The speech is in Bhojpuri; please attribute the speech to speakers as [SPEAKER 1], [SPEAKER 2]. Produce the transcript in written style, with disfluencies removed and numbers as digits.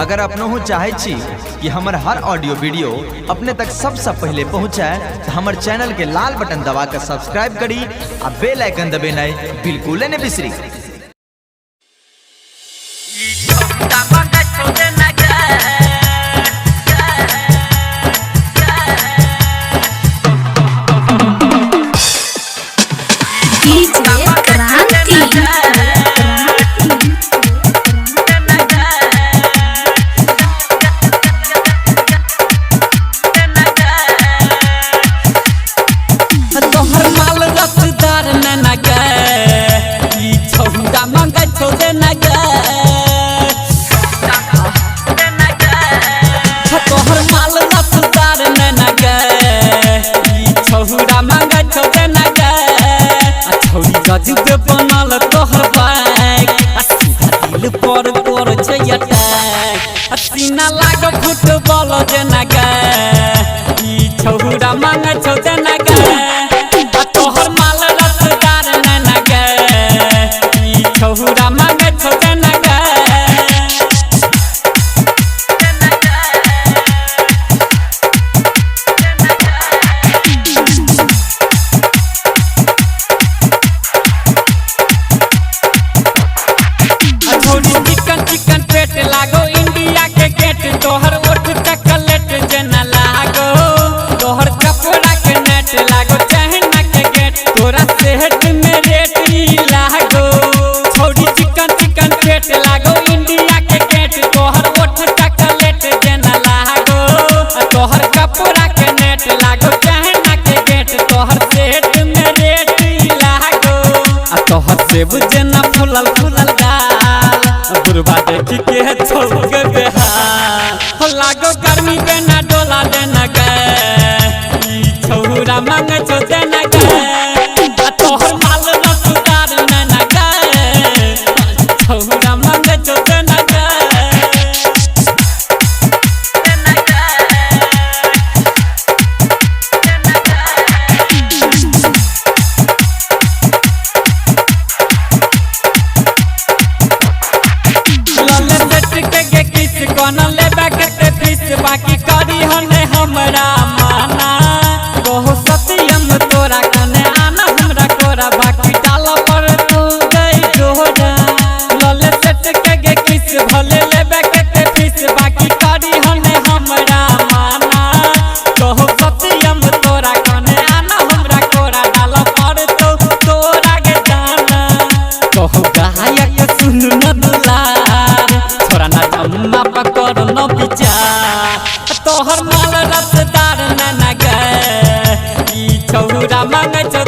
[SPEAKER 1] अगर अपनों हो चाहे छी कि हमार हर ऑडियो वीडियो अपने तक सबसे पहले पहुंचाए तो हमार चैनल के लाल बटन दबा कर सब्सक्राइब करी और बेल आइकन दबाना बिल्कुल न बिसरी।
[SPEAKER 2] गजब बनल तोहर बैग सीधा दिल पर पर छै अटैक सीना लाग फुटबॉल जेना गे ई छौरा मांगे छौ जेना गे तोहर माल रसदार नैना गे ई छौरा मांगे छौ जेना गे चिकन पेट लागो इंडिया के गेट तोहर ओठ चॉकलेट जेना लागो तोहर कपड़ा के नेट लागो चाइना के गेट तोरा सेहत में रेट ही लागो छोड़ी चिकन पेट लागो इंडिया के गेट तोहर ओठ चॉकलेट जेना लागो तोहर कपड़ा के नेट लागो चाइना के गेट तोहर सेहत में रेट ही लागो तोहर सेब जेना फूलल फूलल बुरबा देखी के छोड़ बेहाल लागो गर्मी बेना डोला देना गे ई छौरा मांगे छौ देना गे तोहर माल रसदार नैना गे छौरा मांगे छौ देना गे कोना लेबे के फीस बाकी करी हने हमरा माना कहो सत्यम तोरा कने आना हमरा कोरा बाकी डाल पर तू गई जोड़ा लले सेट के किस भले लेबे के फीस बाकी करी हने हमरा माना कहो सत्यम तोरा कने आना हमरा कोरा डाल पर तू तोरा के जाना कहो गायक सुन न दुलार छोरा ना जम्मा पकड़ न विचार तोहर माल रसदार नैना गे ई छौरा मांगे छौ